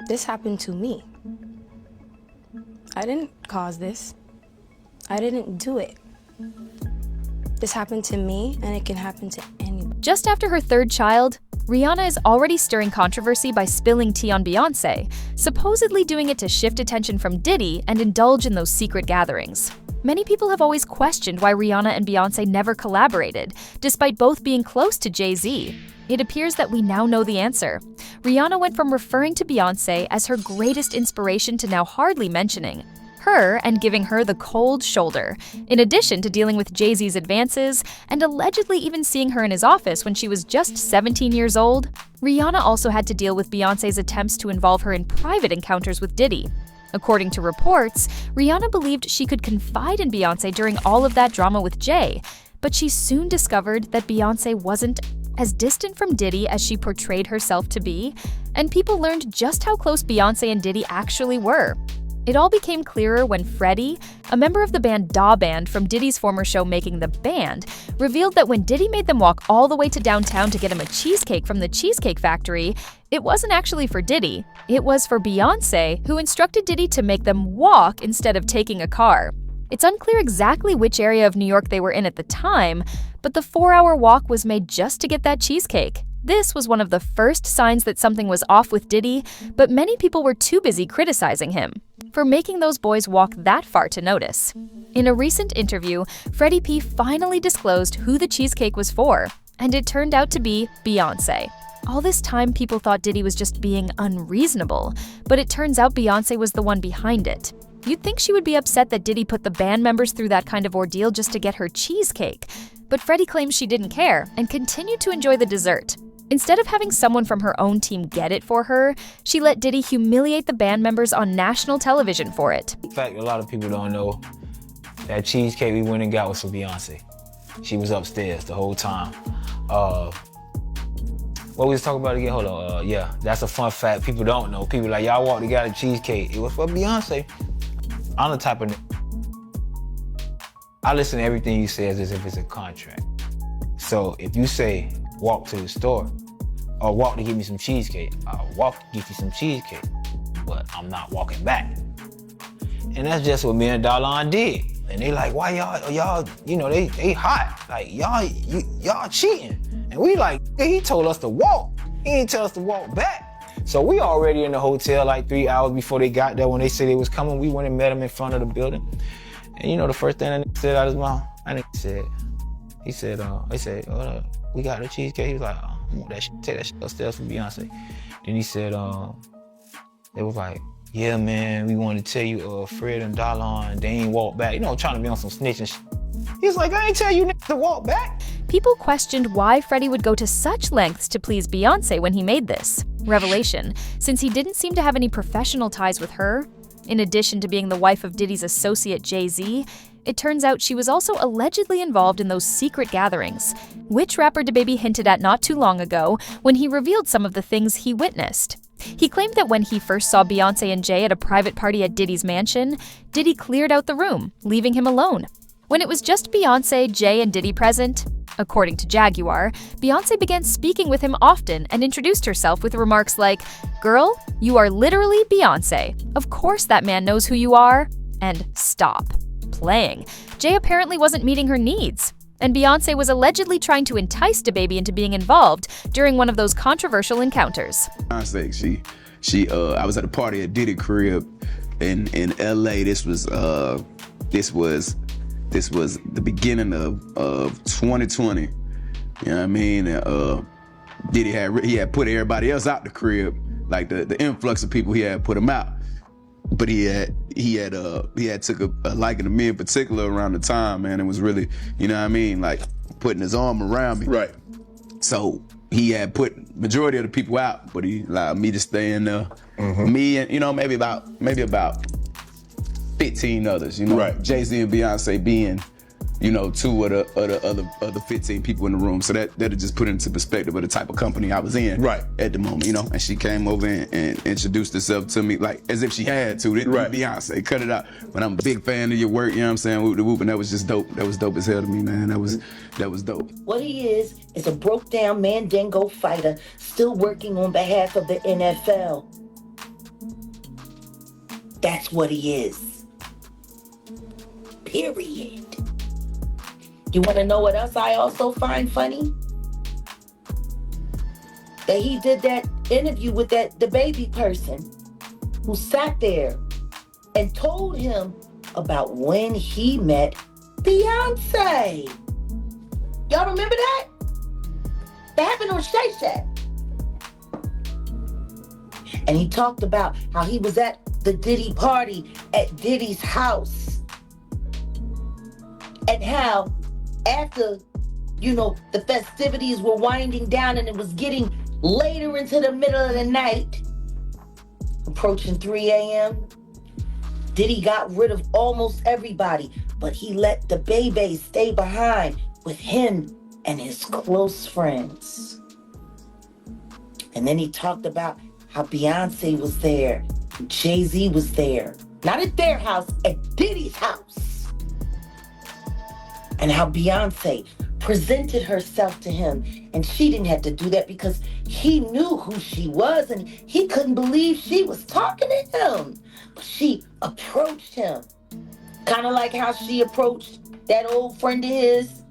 This happened to me. I didn't cause this. I didn't do it. This happened to me, and it can happen to anyone. Just after her third child, Rihanna is already stirring controversy by spilling tea on Beyoncé, supposedly doing it to shift attention from Diddy and indulge in those secret gatherings. Many people have always questioned why Rihanna and Beyoncé never collaborated, despite both being close to Jay-Z. It appears that we now know the answer. Rihanna went from referring to Beyoncé as her greatest inspiration to now hardly mentioning her and giving her the cold shoulder, in addition to dealing with Jay-Z's advances and allegedly even seeing her in his office when she was just 17 years old. Rihanna also had to deal with Beyoncé's attempts to involve her in private encounters with Diddy. According to reports, Rihanna believed she could confide in Beyoncé during all of that drama with Jay, but she soon discovered that Beyoncé wasn't as distant from Diddy as she portrayed herself to be, and people learned just how close Beyoncé and Diddy actually were. It all became clearer when Freddie, a member of the band Da Band from Diddy's former show Making the Band, revealed that when Diddy made them walk all the way to downtown to get him a cheesecake from the Cheesecake Factory, it wasn't actually for Diddy. It was for Beyoncé, who instructed Diddy to make them walk instead of taking a car. It's unclear exactly which area of New York they were in at the time, but the 4-hour walk was made just to get that cheesecake. This was one of the first signs that something was off with Diddy, but many people were too busy criticizing him for making those boys walk that far to notice. In a recent interview, Freddie P finally disclosed who the cheesecake was for, and it turned out to be Beyoncé. All this time, people thought Diddy was just being unreasonable, but it turns out Beyoncé was the one behind it. You'd think she would be upset that Diddy put the band members through that kind of ordeal just to get her cheesecake, but Freddie claims she didn't care and continued to enjoy the dessert. Instead of having someone from her own team get it for her, she let Diddy humiliate the band members on national television for it. In fact, a lot of people don't know that cheesecake we went and got was for Beyonce. She was upstairs the whole time. What we was talking about again? Hold on. Yeah, that's a fun fact people don't know. People like, y'all walked together cheesecake. It was for Beyonce. I'm the type of I listen to everything you say as if it's a contract. So if you say, walk to the store, or walk to get me some cheesecake, I'll walk to get you some cheesecake, but I'm not walking back. And that's just what me and Darlon did. And they like, why y'all, you know, they hot. Like, y'all cheating. And we like, he told us to walk. He didn't tell us to walk back. So we already in the hotel like 3 hours before they got there. When they said they was coming, we went and met him in front of the building. And you know the first thing that said out of his mouth? He said, we got the cheesecake. He was like, I want that shit, take that shit upstairs for Beyonce. Then he said, they was like, yeah, man, we wanted to tell you, Fred and Darlon, they ain't walk back. You know, trying to be on some snitching shit. He's like, I ain't tell you to walk back. People questioned why Freddie would go to such lengths to please Beyoncé when he made this revelation, since he didn't seem to have any professional ties with her. In addition to being the wife of Diddy's associate Jay-Z, it turns out she was also allegedly involved in those secret gatherings, which rapper DaBaby hinted at not too long ago when he revealed some of the things he witnessed. He claimed that when he first saw Beyoncé and Jay at a private party at Diddy's mansion, Diddy cleared out the room, leaving him alone. When it was just Beyoncé, Jay, and Diddy present, according to Jaguar, Beyoncé began speaking with him often and introduced herself with remarks like, "Girl, you are literally Beyoncé. Of course that man knows who you are." And "Stop playing." Jay apparently wasn't meeting her needs, and Beyoncé was allegedly trying to entice DaBaby into being involved during one of those controversial encounters. Beyoncé, I was at a party at Diddy crib in LA. This was the beginning of 2020. You know what I mean? Diddy had put everybody else out the crib, like the influx of people, he had put them out. But he had took a liking to me in particular around the time, man. It was really, you know what I mean, like putting his arm around me. Right. So he had put majority of the people out, but he allowed me to stay in there. Mm-hmm. Me and, you know, maybe about 15 others, you know, right. Jay-Z and Beyonce being, you know, two of the other 15 people in the room. So that'll just put into perspective of the type of company I was in right. at the moment, you know. And she came over and introduced herself to me like as if she had to. Right. Beyonce, cut it out. But I'm a big fan of your work, you know what I'm saying? Whoop the whoop, and that was just dope. That was dope as hell to me, man. That was dope. What he is a broke down Mandingo fighter still working on behalf of the NFL. That's what he is. Period. You want to know what else I also find funny? That he did that interview with the baby person who sat there and told him about when he met Beyonce. Y'all remember that? That happened on Shay Shack. And he talked about how he was at the Diddy party at Diddy's house. And how after, the festivities were winding down and it was getting later into the middle of the night, approaching 3 a.m., Diddy got rid of almost everybody, but he let the baby stay behind with him and his close friends. And then he talked about how Beyonce was there, Jay-Z was there. Not at their house, at Diddy's house. And how Beyonce presented herself to him, and she didn't have to do that because he knew who she was and he couldn't believe she was talking to him. But she approached him, kind of like how she approached that old friend of his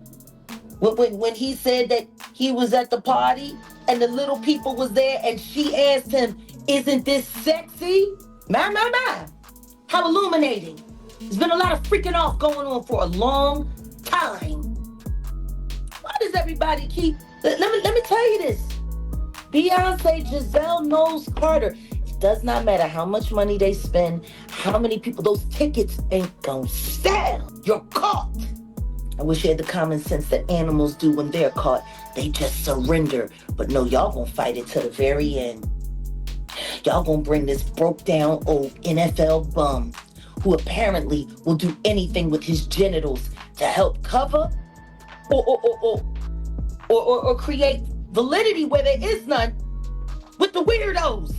when he said that he was at the party and the little people was there and she asked him, "Isn't this sexy?" My. How illuminating. There's been a lot of freaking off going on for a long time. Why does everybody keep... Let me tell you this. Beyonce, Giselle Knowles Carter. It does not matter how much money they spend, how many people, those tickets ain't gonna sell. You're caught. I wish you had the common sense that animals do when they're caught. They just surrender. But no, y'all gonna fight it to the very end. Y'all gonna bring this broke down old NFL bum who apparently will do anything with his genitals to help cover or create validity where there is none with the weirdos.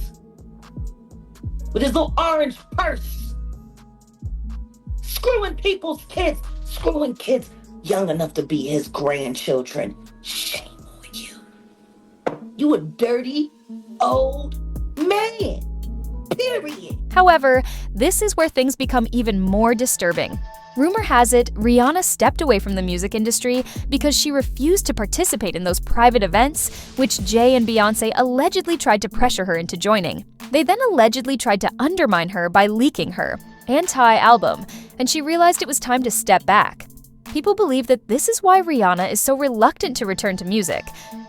With his little orange purse. Screwing people's kids. Screwing kids young enough to be his grandchildren. Shame on you. You a dirty, old man. Period. However, this is where things become even more disturbing. Rumor has it, Rihanna stepped away from the music industry because she refused to participate in those private events, which Jay and Beyoncé allegedly tried to pressure her into joining. They then allegedly tried to undermine her by leaking her anti-album, and she realized it was time to step back. People believe that this is why Rihanna is so reluctant to return to music,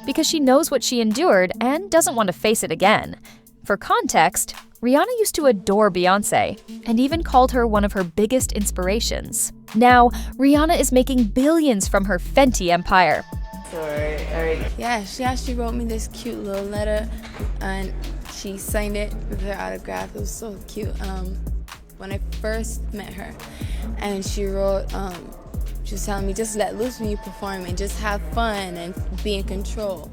because she knows what she endured and doesn't want to face it again. For context, Rihanna used to adore Beyoncé and even called her one of her biggest inspirations. Now, Rihanna is making billions from her Fenty empire. All right. Yeah, she actually wrote me this cute little letter and she signed it with her autograph. It was so cute. When I first met her, and she wrote, she was telling me, just let loose when you perform and just have fun and be in control.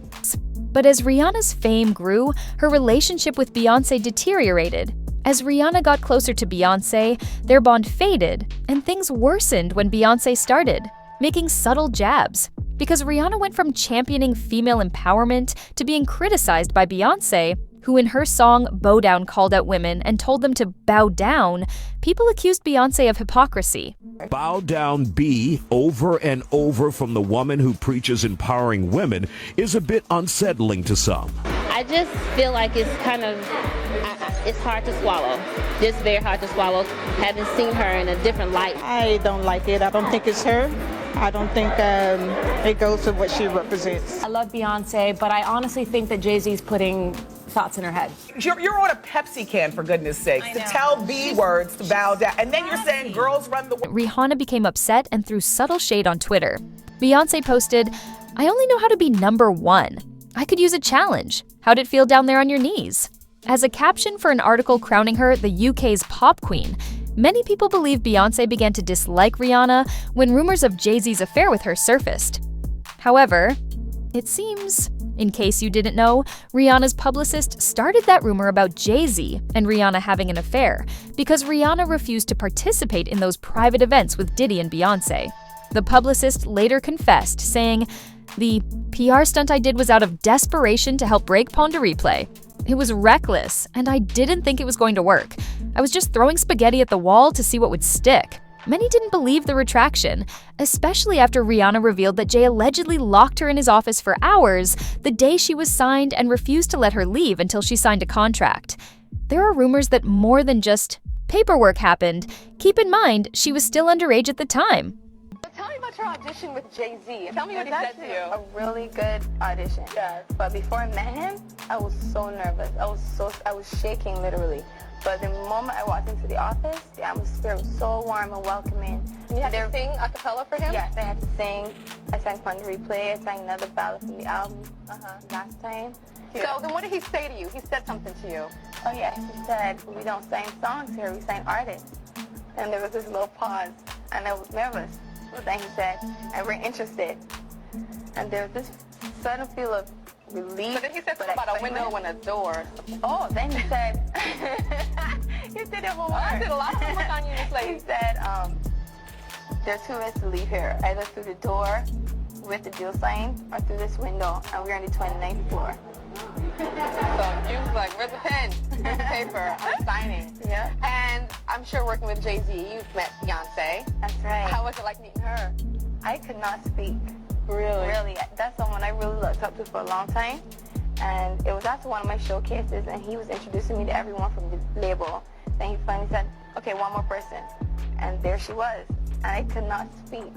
But as Rihanna's fame grew, her relationship with Beyoncé deteriorated. As Rihanna got closer to Beyoncé, their bond faded, and things worsened when Beyoncé started, making subtle jabs. Because Rihanna went from championing female empowerment to being criticized by Beyoncé, who in her song Bow Down called out women and told them to bow down, people accused Beyoncé of hypocrisy. Bow down B over and over from the woman who preaches empowering women is a bit unsettling to some. I just feel like it's kind of, it's hard to swallow. Just very hard to swallow, having seen her in a different light. I don't like it. I don't think it's her. I don't think it goes with what she represents. I love Beyonce, but I honestly think that Jay-Z's putting thoughts in her head. You're on a Pepsi can, for goodness sakes, to tell B words, to bow down, and then you're saying girls run the world. Rihanna became upset and threw subtle shade on Twitter. Beyoncé posted, "I only know how to be number one. I could use a challenge. How'd it feel down there on your knees?" As a caption for an article crowning her the UK's pop queen, many people believe Beyoncé began to dislike Rihanna when rumors of Jay-Z's affair with her surfaced. However, it seems, in case you didn't know, Rihanna's publicist started that rumor about Jay-Z and Rihanna having an affair because Rihanna refused to participate in those private events with Diddy and Beyoncé. The publicist later confessed, saying, "The PR stunt I did was out of desperation to help break Pon de Replay. It was reckless, and I didn't think it was going to work. I was just throwing spaghetti at the wall to see what would stick. Many didn't believe the retraction, especially after Rihanna revealed that Jay allegedly locked her in his office for hours the day she was signed and refused to let her leave until she signed a contract. There are rumors that more than just paperwork happened. Keep in mind, she was still underage at the time. Tell me about your audition with Jay-Z. Tell me what he said to you. A really good audition. Yes. But before I met him, I was so nervous. I was shaking literally. But the moment I walked into the office, the atmosphere was so warm and welcoming. You had to sing a cappella for him? Yes, I had to sing. I sang Fun to Replay. I sang another ballad from the album last time. So then what did he say to you? He said something to you. Oh yeah, he said, we don't sing songs here, we sing artists. And there was this little pause, and I was nervous. But then he said, and we're interested. And there was this sudden feel of relief. But then he said something about a window and a door. Oh, then he said, he did it one more. I did a lot of homework on you this lady. He said, there are 2 ways to leave here, either through the door with the deal sign or through this window, and we're on the 29th floor. So you was like, where's the pen? Where's the paper? I'm signing. Yeah. And I'm sure working with Jay-Z, you've met Beyonce. That's right. How was it like meeting her? I could not speak. Really? Really. That's someone I really looked up to for a long time. And it was after one of my showcases, and he was introducing me to everyone from the label. Then he finally said, okay, one more person. And there she was. And I could not speak.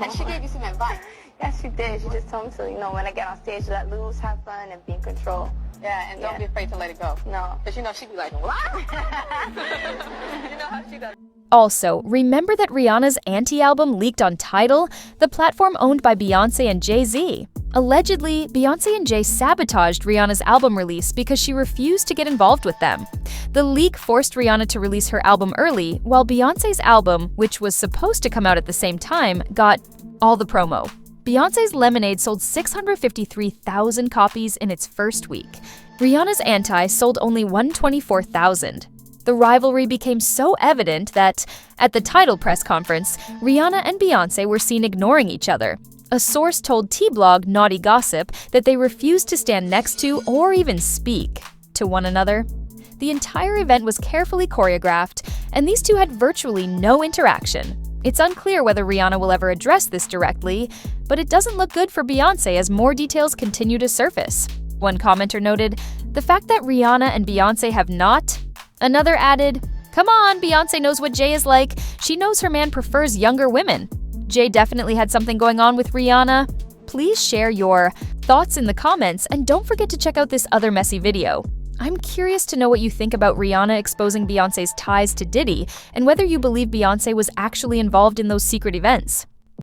And she gave you some advice. Yes, she did. She just told me to, when I get on stage, let loose, have fun, and be in control. Yeah, and don't be afraid to let it go. No. Because she'd be like, what? You know how she does. Also, remember that Rihanna's Anti-album leaked on Tidal, the platform owned by Beyoncé and Jay-Z. Allegedly, Beyoncé and Jay sabotaged Rihanna's album release because she refused to get involved with them. The leak forced Rihanna to release her album early, while Beyoncé's album, which was supposed to come out at the same time, got all the promo. Beyoncé's Lemonade sold 653,000 copies in its first week. Rihanna's Anti sold only 124,000. The rivalry became so evident that, at the Tidal press conference, Rihanna and Beyoncé were seen ignoring each other. A source told T-Blog Naughty Gossip that they refused to stand next to or even speak to one another. The entire event was carefully choreographed, and these two had virtually no interaction. It's unclear whether Rihanna will ever address this directly, but it doesn't look good for Beyoncé as more details continue to surface. One commenter noted, "The fact that Rihanna and Beyoncé have not." Another added, "Come on, Beyoncé knows what Jay is like. She knows her man prefers younger women." Jay definitely had something going on with Rihanna. Please share your thoughts in the comments, and don't forget to check out this other messy video. I'm curious to know what you think about Rihanna exposing Beyoncé's ties to Diddy and whether you believe Beyoncé was actually involved in those secret events.